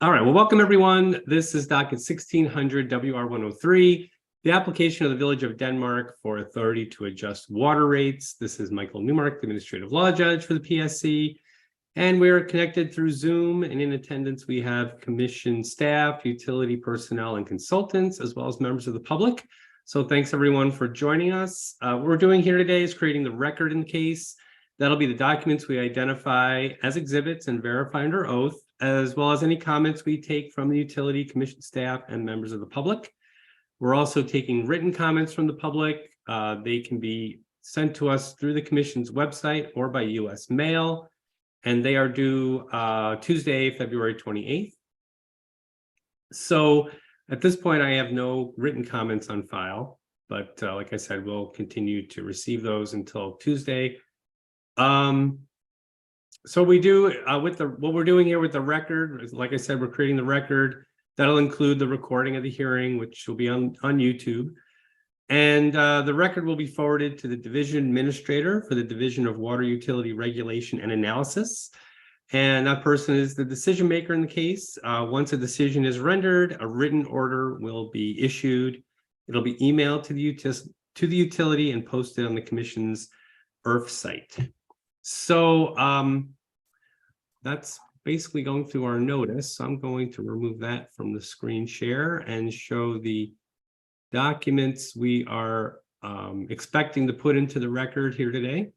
All right, well, welcome everyone. This is docket 1600 WR103, the application of the Village of Denmark for authority to adjust water rates. This is Michael Newmark, the Administrative Law Judge for the PSC, and we're connected through Zoom, and in attendance we have commission staff, utility personnel, and consultants, as well as members of the public. So thanks everyone for joining us. What we're doing here today is creating the record in the case. That'll be the documents we identify as exhibits and verify under oath, as well as any comments we take from the utility commission staff and members of the public. We're also taking written comments from the public. They can be sent to us through the commission's website or by US mail, and they are due Tuesday, February 28th. So at this point, I have no written comments on file, but like I said, we'll continue to receive those until Tuesday. So we do what we're doing here with the record, like I said, we're creating the record. That'll include the recording of the hearing, which will be on YouTube. And the record will be forwarded to the division administrator for the Division of Water Utility Regulation and Analysis. And that person is the decision maker in the case. Once a decision is rendered, a written order will be issued. It'll be emailed to the utility and posted on the commission's IRF site. So that's basically going through our notice. So I'm going to remove that from the screen share and show the documents we are expecting to put into the record here today.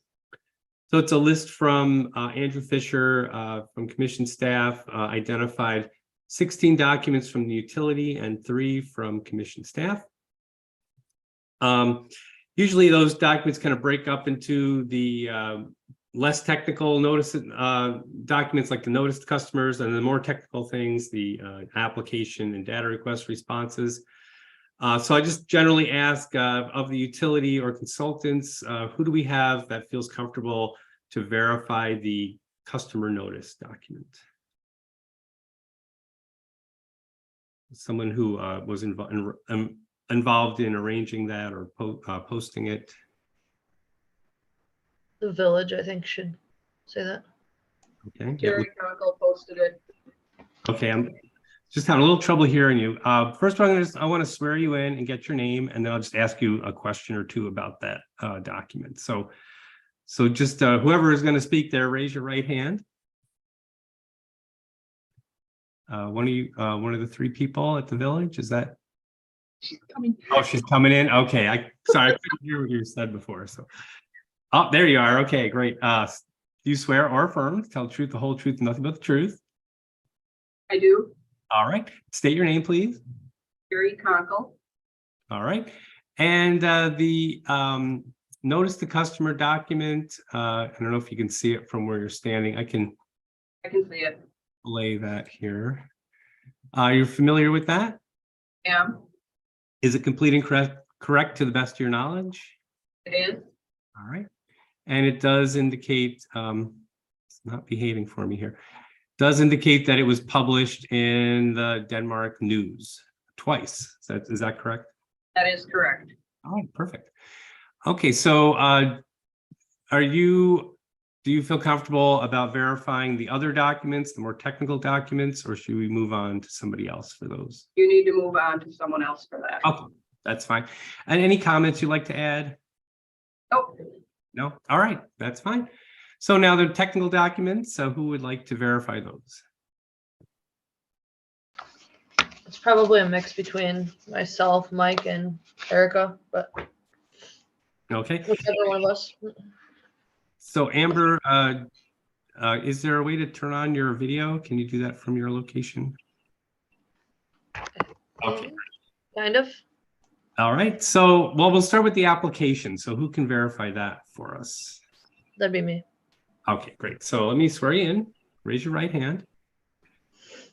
So it's a list from Andrew Fisher from commission staff, identified 16 documents from the utility and 3 from commission staff. Usually those documents kind of break up into the less technical notice documents like the notice to customers, and the more technical things, the application and data request responses. So I just generally ask of the utility or consultants, who do we have that feels comfortable to verify the customer notice document? Someone who was involved in arranging that or posting it. The village, I think, should say that. Okay. Gary Conkle posted it. Okay, I'm just having a little trouble hearing you. First of all, I want to swear you in and get your name, and then I'll just ask you a question or two about that document. So just whoever is going to speak there, raise your right hand. One of the 3 people at the village, is that? She's coming. Oh, she's coming in. Okay, sorry, I couldn't hear what you said before. So, oh, there you are. Okay, great. Do you swear or affirm to tell the truth, the whole truth, and nothing but the truth? I do. All right. State your name, please. Gary Conkle. All right. And the notice to customer document, I don't know if you can see it from where you're standing. I can see it. lay that here. You're familiar with that? Am. Is it complete and correct to the best of your knowledge? It is. All right. And it does indicate, it's not behaving for me here, does indicate that it was published in the Denmark News twice. Is that correct? That is correct. All right, perfect. Okay, so do you feel comfortable about verifying the other documents, the more technical documents, or should we move on to somebody else for those? You need to move on to someone else for that. Okay, that's fine. And any comments you'd like to add? Nope. No? All right, that's fine. So now the technical documents, so who would like to verify those? It's probably a mix between myself, Mike, and Erica, but Okay. whichever one of us. So Amber, is there a way to turn on your video? Can you do that from your location? Okay. Kind of. All right. So, well, we'll start with the application. So who can verify that for us? That'd be me. Okay, great. So let me swear you in. Raise your right hand.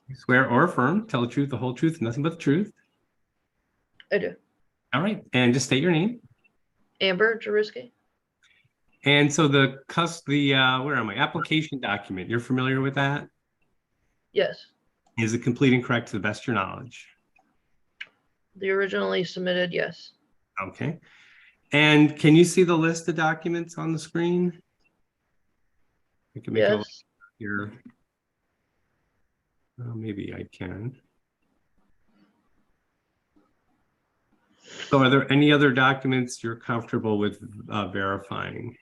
You swear or affirm, tell the truth, the whole truth, and nothing but the truth. I do. All right. And just state your name. Amber Jaruski. And so where am I? Application document. You're familiar with that? Yes. Is it complete and correct to the best of your knowledge? The originally submitted, yes. Okay. And can you see the list of documents on the screen? You can make it Yes. here. Maybe I can. So are there any other documents you're comfortable with verifying?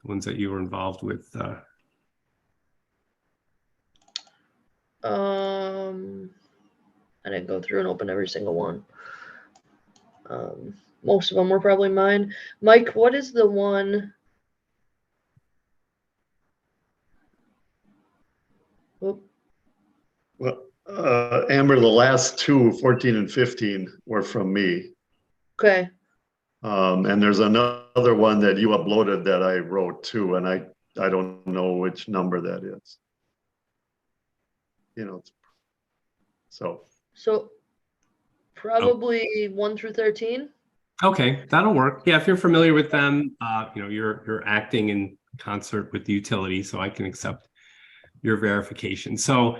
Ones that you were involved with? I didn't go through and open every single one. Most of them were probably mine. Mike, what is the one? Oop, Well, Amber, the last two, 14 and 15, were from me. okay, And there's another one that you uploaded that I wrote too, and I don't know which number that is. You know, so probably 1 through 13. Okay, that'll work. Yeah, if you're familiar with them, you're acting in concert with the utility, so I can accept your verification. So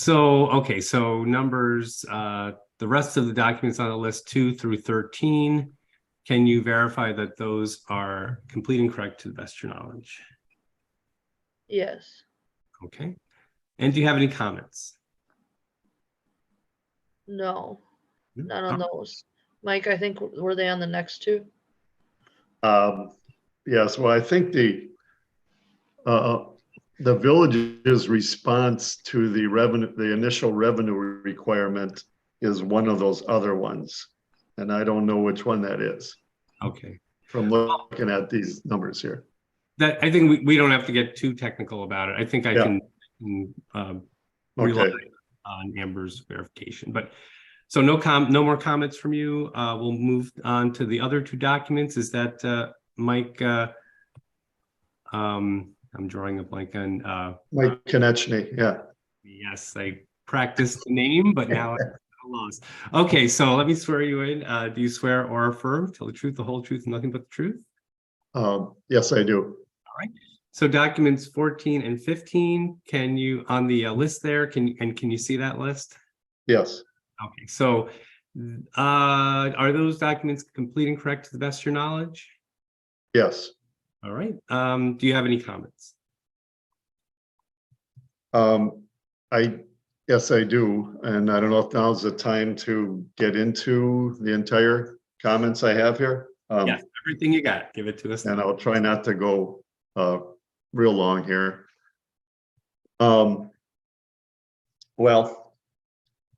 okay, so numbers, the rest of the documents on the list 2 through 13, can you verify that those are complete and correct to the best of your knowledge? Yes. Okay. And do you have any comments? No, No? not on those. Mike, I think were they on the next two? yes, well, I think the village's response to the revenue, the initial revenue requirement is one of those other ones. And I don't know which one that is. Okay. From looking at these numbers here. That I think we don't have to get too technical about it. I think I can rely on Amber's verification. But so no more comments from you. We'll move on to the other two documents. Is that Mike? I'm drawing a blank on Mike Konechny, yeah. Yes, I practiced the name, but now I'm lost. Okay, so let me swear you in. Do you swear or affirm, tell the truth, the whole truth, and nothing but the truth? Yes, I do. All right. So documents 14 and 15, can you, on the list there, can you see that list? Yes. Okay, so are those documents complete and correct to the best of your knowledge? Yes. All right. Do you have any comments? Yes, I do. And I don't know if now's the time to get into the entire comments I have here. Yes, everything you got, give it to us. And I'll try not to go real long here. Well,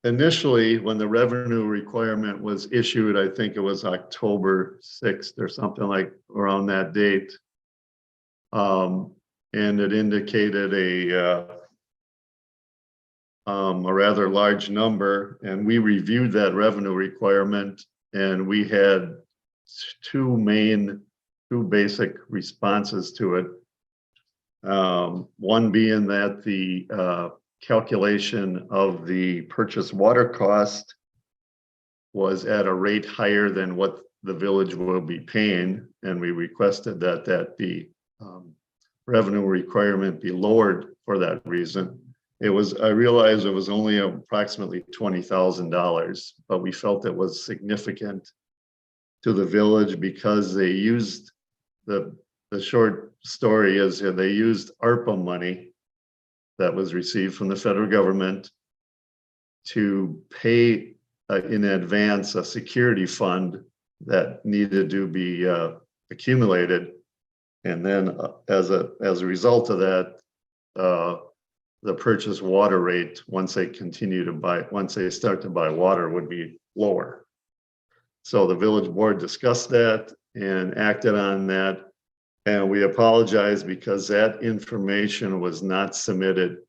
initially, when the revenue requirement was issued, I think it was October 6th or something like around that date. And it indicated a rather large number, and we reviewed that revenue requirement, and we had two basic responses to it. One being that the calculation of the purchase water cost was at a rate higher than what the village will be paying, and we requested that the revenue requirement be lowered for that reason. I realized it was only approximately $20,000, but we felt it was significant to the village because they used the short story is they used ARPA money that was received from the federal government to pay in advance a security fund that needed to be accumulated. And then as a result of that, the purchase water rate, once they start to buy water, would be lower. So the village board discussed that and acted on that. And we apologize because that information was not submitted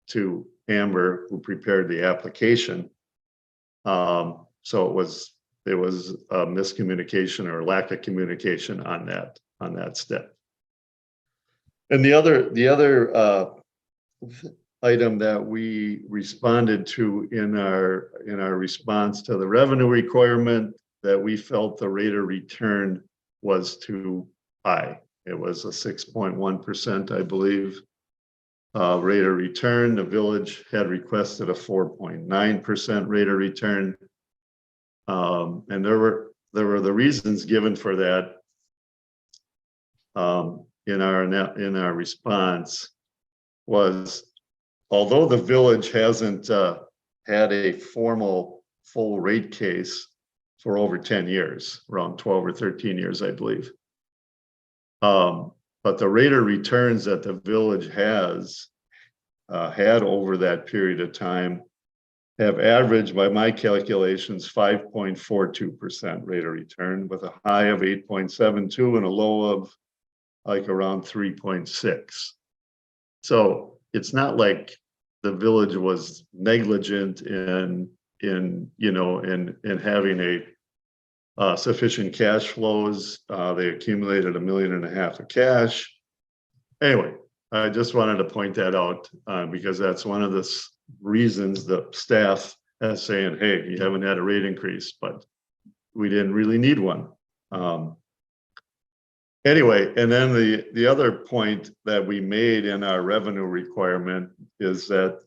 to Amber, who prepared the application. So it was a miscommunication or lack of communication on that step. And the other item that we responded to in our response to the revenue requirement, that we felt the rate of return was too high. It was a 6.1%, I believe, rate of return. The village had requested a 4.9% rate of return. And there were the reasons given for that in our response was although the village hasn't had a formal full rate case for over 10 years, around 12 or 13 years, I believe. But the rate of returns that the village has had over that period of time have averaged, by my calculations, 5.42% rate of return, with a high of 8.72 and a low of like around 3.6. So it's not like the village was negligent in having sufficient cash flows. They accumulated $1.5 million of cash. Anyway, I just wanted to point that out because that's one of the reasons the staff is saying, hey, you haven't had a rate increase, but we didn't really need one. Anyway, and then the other point that we made in our revenue requirement is that,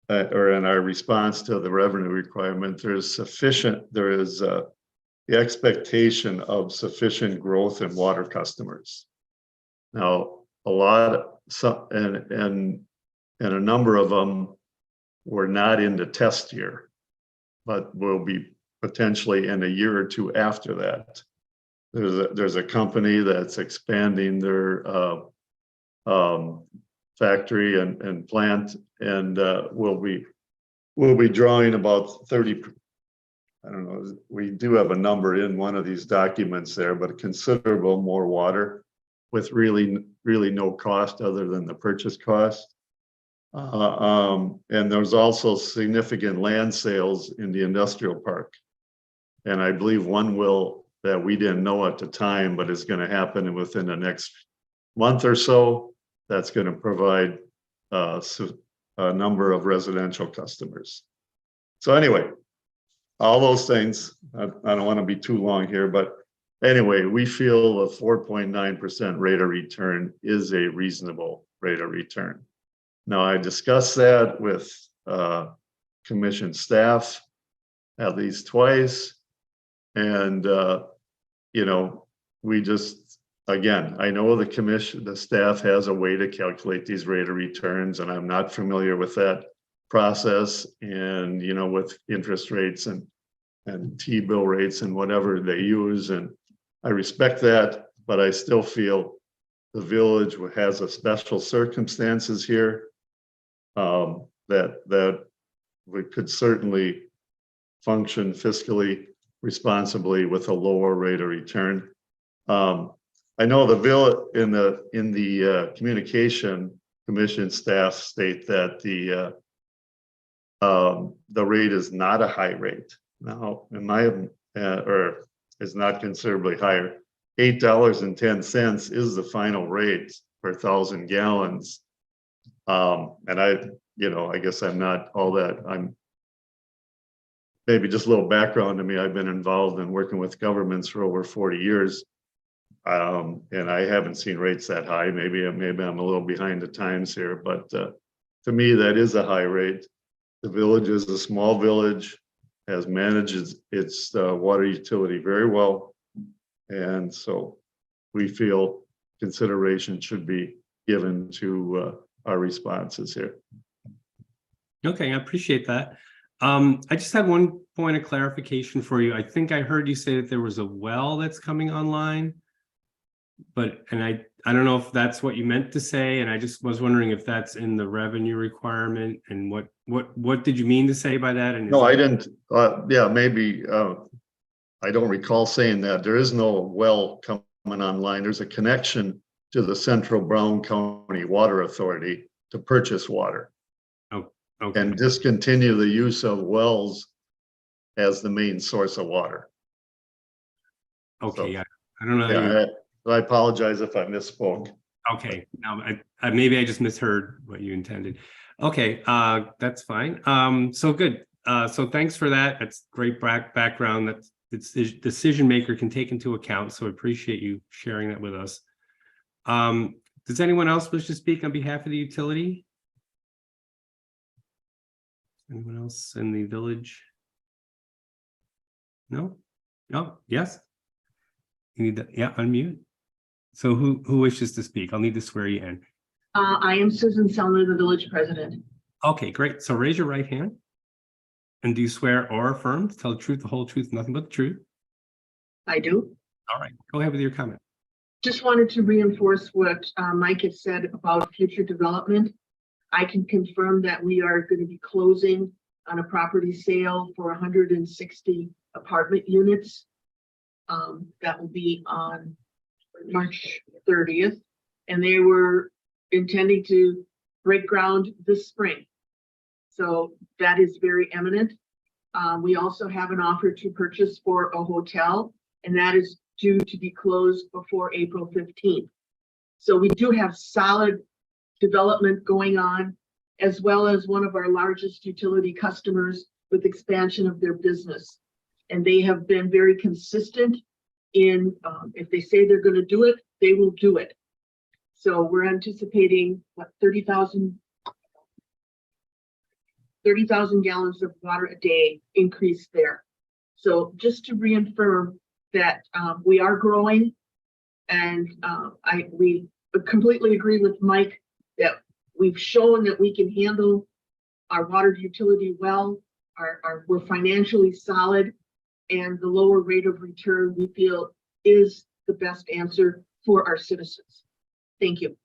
or in our response to the revenue requirement, there is the expectation of sufficient growth in water customers. Now, a number of them were not in the test year, but will be potentially in a year or two after that. There's a company that's expanding their factory and plant, and we'll be drawing about 30. I don't know. We do have a number in one of these documents there, but considerable more water with really no cost other than the purchase cost. And there's also significant land sales in the industrial park, and I believe one will, that we didn't know at the time, but is going to happen within the next month or so. That's going to provide a number of residential customers. So anyway, all those things, I don't want to be too long here, but anyway, we feel a 4.9% rate of return is a reasonable rate of return. Now, I discussed that with commission staff at least twice. And, we just, again, I know the staff has a way to calculate these rate of returns, and I'm not familiar with that process and, with interest rates and T-bill rates and whatever they use. And I respect that, but I still feel the village has a special circumstances here that we could certainly function fiscally responsibly with a lower rate of return. I know the village in the communication commission staff state that the rate is not a high rate. Now, or is not considerably higher. $8.10 is the final rate per 1,000 gallons. And I guess I'm not all that. I'm maybe just a little background to me. I've been involved in working with governments for over 40 years. And I haven't seen rates that high. Maybe I'm a little behind the times here, but to me, that is a high rate. The village is a small village, has managed its water utility very well. And so we feel consideration should be given to our responses here. Okay, I appreciate that. I just had one point of clarification for you. I think I heard you say that there was a well that's coming online, and I don't know if that's what you meant to say, and I just was wondering if that's in the revenue requirement, and what did you mean to say by that? And no, I didn't. Yeah, maybe I don't recall saying that. There is no well coming online. There's a connection to the Central Brown County Water Authority to purchase water. Okay. And discontinue the use of wells as the main source of water. Okay, So, I don't know. Yeah, I apologize if I misspoke. Okay, now maybe I just misheard what you intended. Okay, that's fine. So good. So thanks for that. That's great background that the decision maker can take into account. So I appreciate you sharing that with us. Does anyone else wish to speak on behalf of the utility? Anyone else in the village? No? No? Yes? You need that? Yeah, unmute. So who wishes to speak? I'll need to swear you in. I am Susan Selner, the village president. Okay, great. So raise your right hand. And do you swear or affirm to tell the truth, the whole truth, nothing but the truth? I do. All right, go ahead with your comment. Just wanted to reinforce what Mike had said about future development. I can confirm that we are going to be closing on a property sale for 160 apartment units. That will be on March 30th. And they were intending to break ground this spring. So that is very imminent. We also have an offer to purchase for a hotel, and that is due to be closed before April 15th. So we do have solid development going on, as well as one of our largest utility customers with expansion of their business. And they have been very consistent in, if they say they're going to do it, they will do it. So we're anticipating what, 30,000 gallons of water a day increase there. So just to reaffirm that we are growing, and we completely agree with Mike that we've shown that we can handle our water utility well. We're financially solid, and the lower rate of return we feel is the best answer for our citizens. Thank you.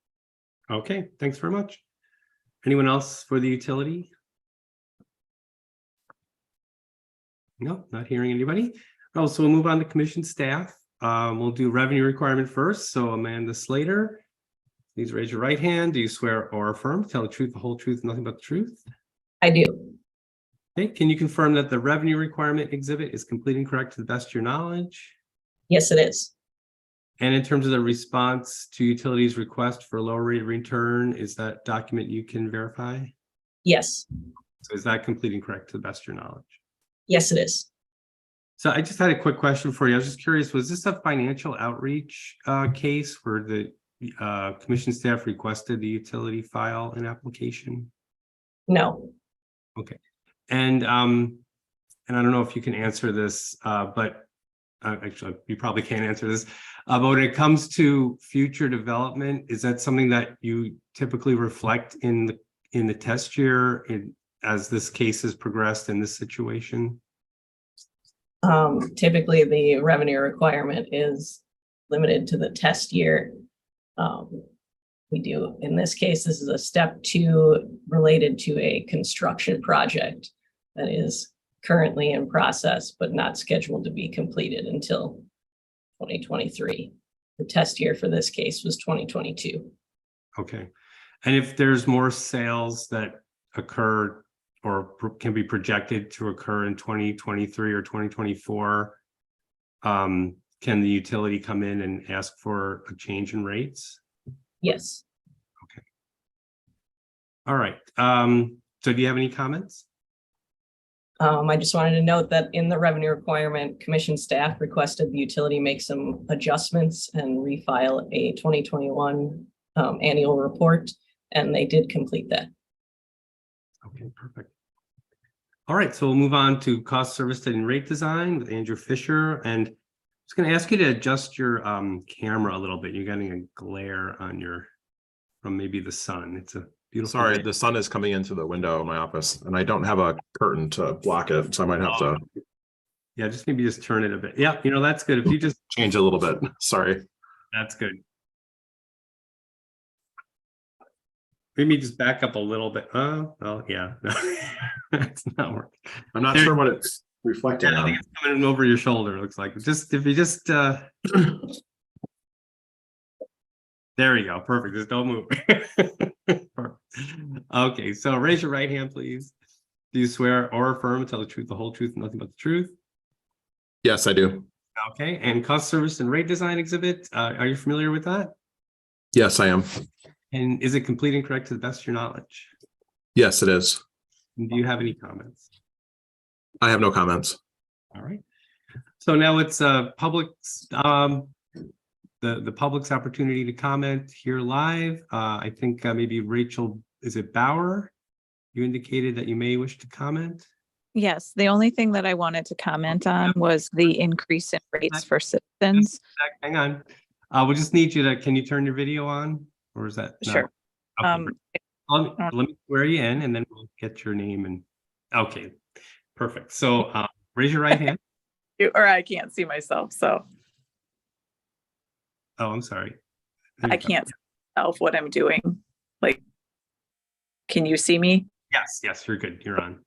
Okay, thanks very much. Anyone else for the utility? No, not hearing anybody. Oh, so we'll move on to commission staff. We'll do revenue requirement first. So Amanda Slater, please raise your right hand. Do you swear or affirm to tell the truth, the whole truth, nothing but the truth? I do. Okay, can you confirm that the revenue requirement exhibit is complete and correct to the best of your knowledge? Yes, it is. And in terms of the response to utilities request for lower rate of return, is that document you can verify? Yes. So is that complete and correct to the best of your knowledge? Yes, it is. So I just had a quick question for you. I was just curious, was this a financial outreach case where the commission staff requested the utility file an application? No. Okay. And I don't know if you can answer this, but actually you probably can't answer this. But when it comes to future development, is that something that you typically reflect in the test year as this case has progressed in this situation? Typically, the revenue requirement is limited to the test year. We do, in this case, this is a step 2 related to a construction project that is currently in process, but not scheduled to be completed until 2023. The test year for this case was 2022. Okay. And if there's more sales that occur or can be projected to occur in 2023 or 2024, can the utility come in and ask for a change in rates? Yes. Okay. All right. So do you have any comments? I just wanted to note that in the revenue requirement, commission staff requested the utility make some adjustments and refile a 2021 annual report, and they did complete that. Okay, perfect. All right, so we'll move on to cost, service, and rate design with Andrew Fisher. And I was going to ask you to adjust your camera a little bit. You're getting a glare on from maybe the sun. It's a beautiful Sorry, day. the sun is coming into the window of my office and I don't have a curtain to block it. So I might have to Yeah, maybe just turn it a bit. Yeah, that's good. If you just change it a little bit. Sorry. That's good. Maybe just back up a little bit. Oh, well, yeah, no, it's not working. I'm not sure what it's reflecting Yeah, I think on. it's coming over your shoulder. It looks like if you just there you go. Perfect. Just don't move. Perfect. Okay, so raise your right hand, please. Do you swear or affirm to tell the truth, the whole truth, and nothing but the truth? Yes, I do. Okay, and cost, service, and rate design exhibit. Are you familiar with that? Yes, I am. And is it complete and correct to the best of your knowledge? Yes, it is. And do you have any comments? I have no comments. All right. So now it's public's the public's opportunity to comment here live. I think maybe Rachel, is it Bauer? You indicated that you may wish to comment. Yes, the only thing that I wanted to comment on was the increase in rates for citizens. Hang on. We'll just need you to, can you turn your video on? Or is that? Sure. Okay, Um, great. Let me swear you in and then we'll get your name and, okay, perfect. So raise your right hand. or I can't see myself, so Oh, I'm sorry. There I you go. can't tell what I'm doing. Like, can you see me? Yes, yes, you're good. You're on.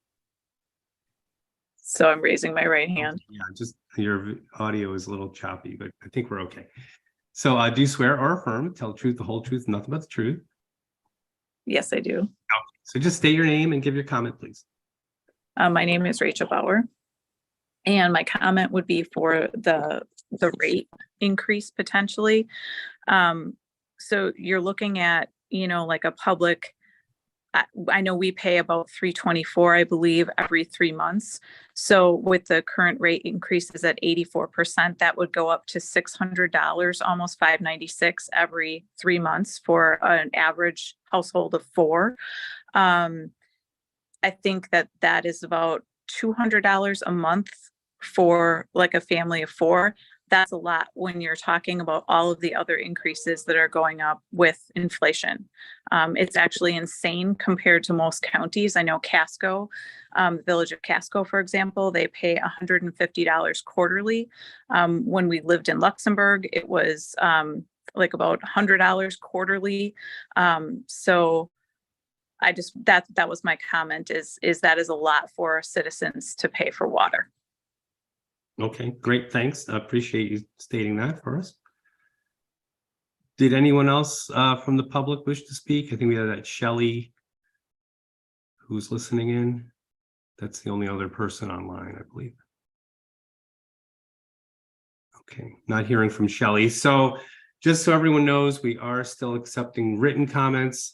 So I'm raising my right hand. Yeah, just your audio is a little choppy, but I think we're okay. So do you swear or affirm, tell the truth, the whole truth, nothing but the truth? Yes, I do. So just state your name and give your comment, please. My name is Rachel Bauer. And my comment would be for the rate increase potentially. So you're looking at, like a public, I know we pay about $324, I believe, every 3 months. So with the current rate increases at 84%, that would go up to $600, almost $596 every 3 months for an average household of 4. I think that is about $200 a month for like a family of 4. That's a lot when you're talking about all of the other increases that are going up with inflation. It's actually insane compared to most counties. I know Casco, the village of Casco, for example, they pay $150 quarterly. When we lived in Luxembourg, it was like about $100 quarterly. So I just, that was my comment, is that is a lot for citizens to pay for water. Okay, great, thanks. I appreciate you stating that for us. Did anyone else from the public wish to speak? I think we had that Shelley who's listening in. That's the only other person online, I believe. Okay, not hearing from Shelley. So just so everyone knows, we are still accepting written comments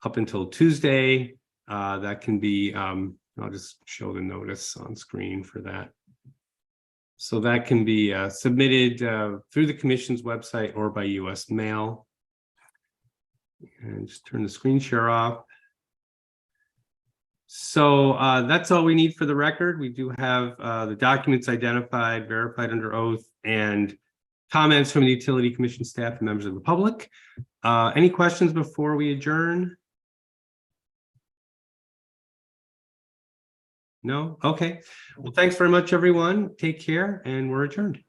up until Tuesday. That can be, I'll just show the notice on screen for that. So that can be submitted through the commission's website or by US mail. And just turn the screen share off. So that's all we need for the record. We do have the documents identified, verified under oath, and comments from the Utility Commission staff and members of the public. Any questions before we adjourn? No? Okay. Well, thanks very much, everyone. Take care, and we're adjourned.